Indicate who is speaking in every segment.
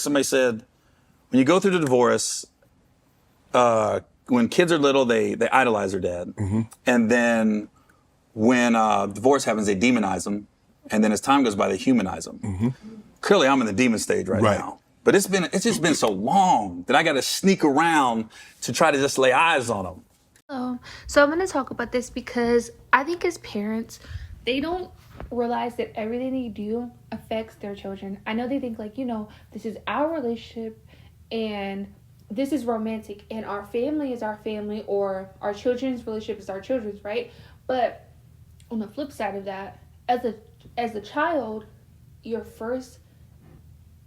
Speaker 1: Somebody said, when you go through the divorce, when kids are little, they idolize their dad. And then when divorce happens, they demonize them. And then as time goes by, they humanize them. Clearly, I'm in the demon stage right now. But it's just been so long that I got to sneak around to try to just lay eyes on them.
Speaker 2: So I'm going to talk about this because I think as parents, they don't realize that everything they do affects their children. I know they think like, this is our relationship and this is romantic and our family is our family, or our children's relationship is our children's, right? But on the flip side of that, as a child,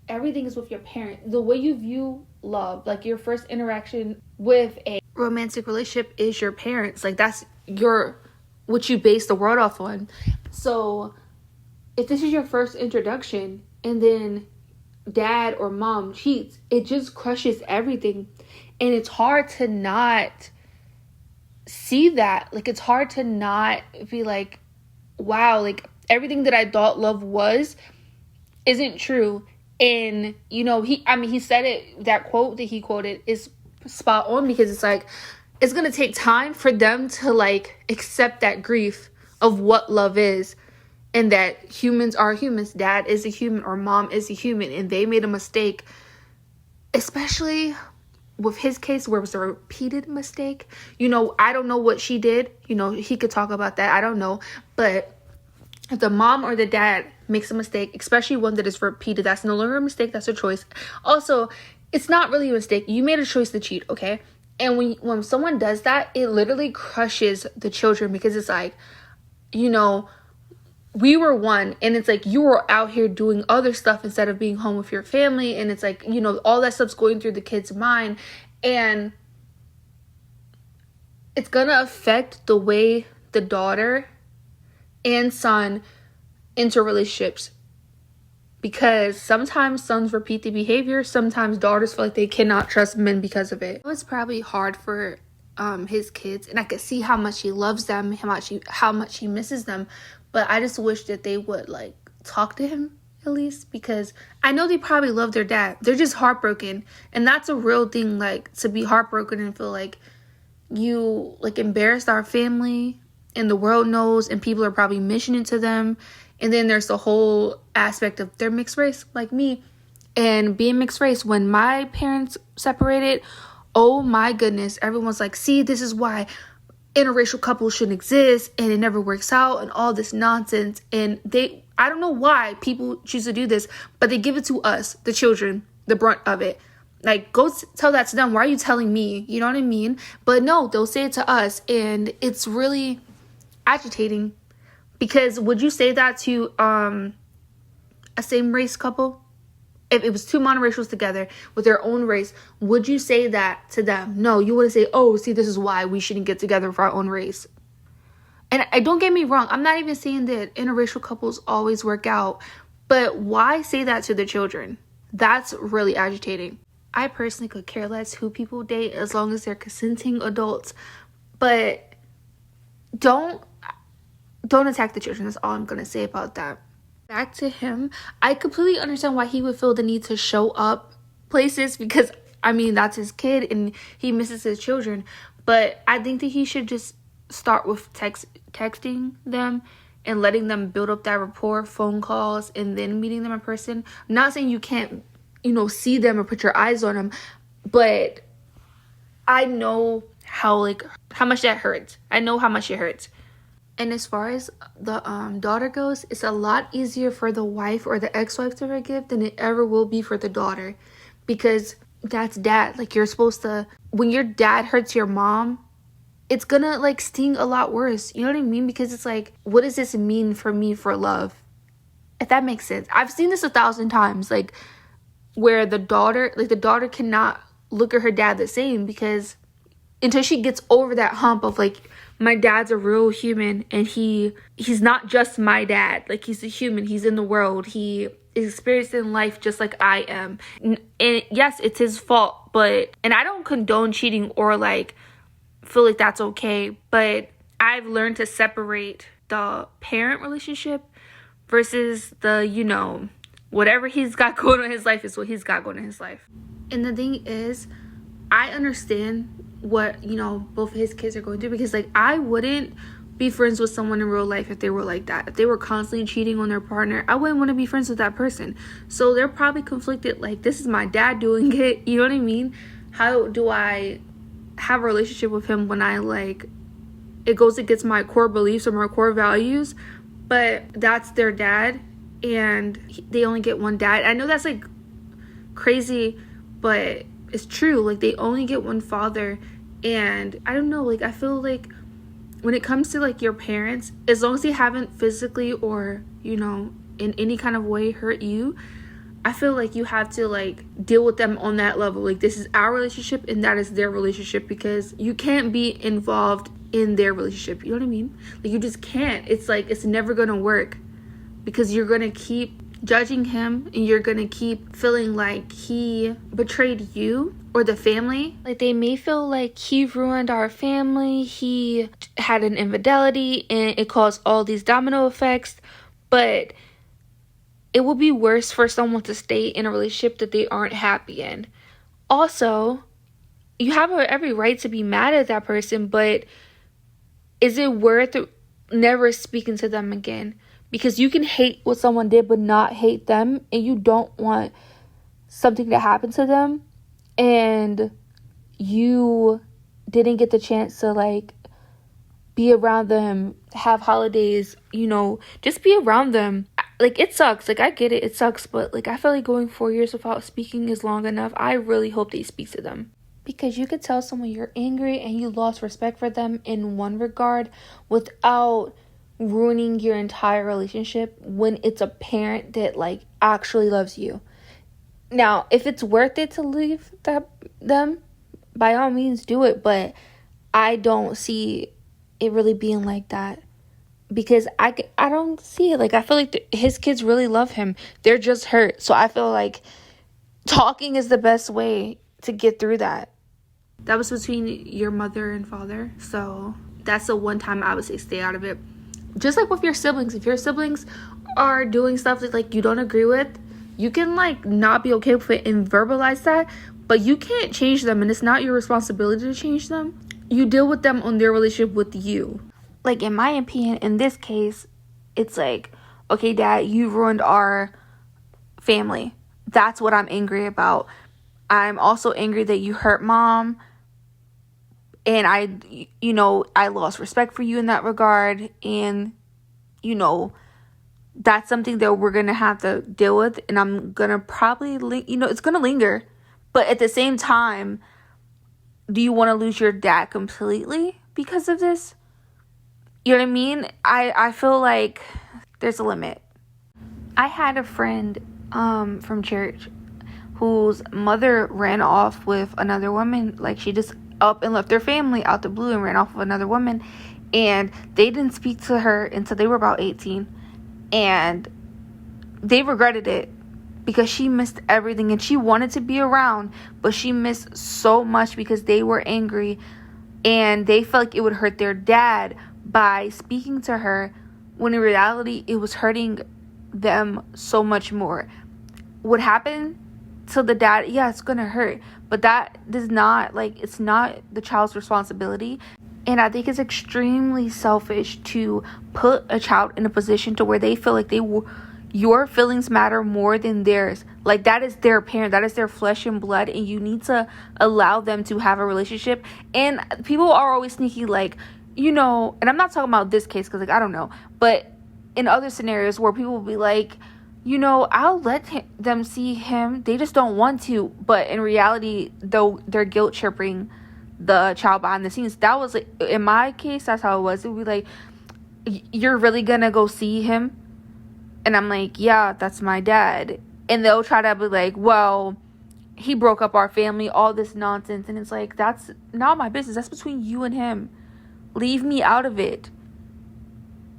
Speaker 2: everything is with your parent. The way you view love, like your first interaction with a romantic relationship is your parents. Like that's what you base the world off on. So if this is your first introduction and then dad or mom cheats, it just crushes everything. And it's hard to not see that. Like it's hard to not be like, wow, like everything that I thought love was isn't true. And he said it, that quote that he quoted is spot on, because it's like it's gonna take time for them to like accept that grief of what love is, and that humans are humans. Dad is a human or mom is a human, and they made a mistake, especially with his case where it was a repeated mistake. I don't know what she did. He could talk about that. I don't know. But if the mom or the dad makes a mistake, especially one that is repeated, that's no longer a mistake, that's a choice. Also, it's not really a mistake. You made a choice to cheat, okay? And when someone does that, it literally crushes the children, because it's like, we were one, and it's like you were out here doing other stuff instead of being home with your family, and it's like, all that stuff's going through the kid's mind, and it's gonna affect the way the daughter and son enter relationships, because sometimes sons repeat the behavior, sometimes daughters feel like they cannot trust men because of it. It was probably hard for his kids, and I could see how much he loves them, how much he misses them, but I just wish that they would like talk to him at least, because I know they probably love their dad. They're just heartbroken, and that's a real thing, like to be heartbroken and feel like you like embarrassed our family and the world knows, and people are probably mentioning to them. And then there's the whole aspect of they're mixed race like me, and being mixed race. When my parents separated, oh my goodness, everyone's like, see, this is why interracial couples shouldn't exist, and it never works out, and all this nonsense. And I don't know why people choose to do this, but they give it to us, the children, the brunt of it. Like, go tell that to them. Why are you telling me? You know what I mean? But no, they'll say it to us, and it's really agitating, because would you say that to a same race couple? If it was two monoracials together with their own race, would you say that to them? No, you wouldn't say, oh, see, this is why we shouldn't get together with our own race. And don't get me wrong, I'm not even saying that interracial couples always work out, but why say that to the children? That's really agitating. I personally could care less who people date as long as they're consenting adults, but don't attack the children. That's all I'm going to say about that. Back to him, I completely understand why he would feel the need to show up places, because that's his kid and he misses his children. But I think that he should just start with texting them and letting them build up that rapport, phone calls, and then meeting them in person. I'm not saying you can't see them or put your eyes on them, but I know how much that hurts. I know how much it hurts. And as far as the daughter goes, it's a lot easier for the wife or the ex-wife to forgive than it ever will be for the daughter, because that's dad. Like, you're supposed to, when your dad hurts your mom, it's gonna sting a lot worse. You know what I mean? Because it's like, what does this mean for me for love? If that makes sense. I've seen this 1,000 times, where the daughter cannot look at her dad the same, because until she gets over that hump of my dad's a real human, and he's not just my dad. He's a human. He's in the world. He is experiencing life just like I am. And yes, it's his fault, and I don't condone cheating or feel like that's okay, but I've learned to separate the parent relationship versus the, Whatever he's got going on in his life is what he's got going on in his life. And the thing is, I understand what, you know, both of his kids are going through, because like I wouldn't be friends with someone in real life if they were like that. If they were constantly cheating on their partner, I wouldn't want to be friends with that person. So they're probably conflicted, like, this is my dad doing it, you know what I mean? How do I have a relationship with him when I, like, it goes against my core beliefs or my core values, but that's their dad and they only get one dad? I know that's like crazy, but it's true. Like, they only get one father. And I don't know, like, I feel like when it comes to like your parents, as long as they haven't physically or, you know, in any kind of way hurt you, I feel like you have to like deal with them on that level. Like, this is our relationship and that is their relationship, because you can't be involved in their relationship. You know what I mean? Like, you just can't. It's like, it's never gonna work, because you're gonna keep judging him and you're gonna keep feeling like he betrayed you or the family. Like, they may feel like he ruined our family, he had an infidelity, and it caused all these domino effects. But it will be worse for someone to stay in a relationship that they aren't happy in. Also, you have every right to be mad at that person, but is it worth never speaking to them again? Because you can hate what someone did but not hate them, and you don't want something to happen to them, and you didn't get the chance to like be around them, have holidays, you know, just be around them. Like, it sucks. Like, I get it. It sucks. But like, I feel like going 4 years without speaking is long enough. I really hope they speak to them. Because you could tell someone you're angry and you lost respect for them in one regard without ruining your entire relationship when it's a parent that like actually loves you. Now, if it's worth it to leave them, by all means do it, but I don't see it really being like that, because I don't see it. Like, I feel like his kids really love him. They're just hurt. So I feel like talking is the best way to get through that. That was between your mother and father, so that's the one time I would say stay out of it. Just like with your siblings, if your siblings are doing stuff that like you don't agree with, you can like not be okay with it and verbalize that, but you can't change them, and it's not your responsibility to change them. You deal with them on their relationship with you. Like, in my opinion, in this case, it's like, okay, Dad, you ruined our family. That's what I'm angry about. I'm also angry that you hurt Mom. And I lost respect for you in that regard. And, you know, that's something that we're going to have to deal with. And I'm going to probably, it's going to linger. But at the same time, do you want to lose your dad completely because of this? You know what I mean? I feel like there's a limit. I had a friend from church whose mother ran off with another woman. Like, she just up and left their family out the blue and ran off with another woman, and they didn't speak to her until they were about 18, and they regretted it because she missed everything, and she wanted to be around, but she missed so much because they were angry and they felt like it would hurt their dad by speaking to her, when in reality it was hurting them so much more. What happened to the dad, yeah, it's gonna hurt, but that does not, like, it's not the child's responsibility. And I think it's extremely selfish to put a child in a position to where they feel like your feelings matter more than theirs. Like, that is their parent, that is their flesh and blood, and you need to allow them to have a relationship. And people are always sneaky, like, you know, and I'm not talking about this case because, like, I don't know, but in other scenarios where people will be like, you know, I'll let them see him, they just don't want to. But in reality, though, they're guilt tripping the child behind the scenes. That was, like, in my case, that's how it was. It would be like, you're really gonna go see him? And I'm like, yeah, that's my dad. And they'll try to be like, well, he broke up our family, all this nonsense. And it's like, that's not my business. That's between you and him. Leave me out of it.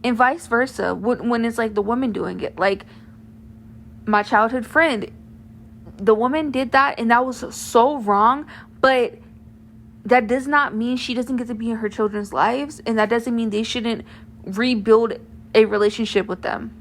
Speaker 2: And vice versa, when it's like the woman doing it. Like, my childhood friend, the woman did that, and that was so wrong. But that does not mean she doesn't get to be in her children's lives, and that doesn't mean they shouldn't rebuild a relationship with them.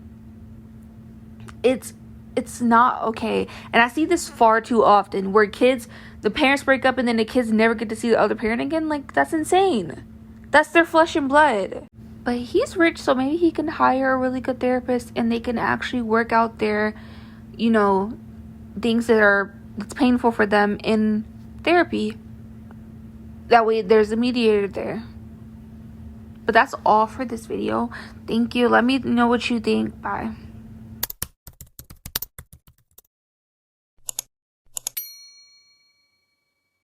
Speaker 2: It's it's not okay. And I see this far too often where the parents break up and then the kids never get to see the other parent again. Like, that's insane. That's their flesh and blood. But he's rich, so maybe he can hire a really good therapist and they can actually work out their, things that's painful for them in therapy. That way there's a mediator there. But that's all for this video. Thank you. Let me know what you think. Bye.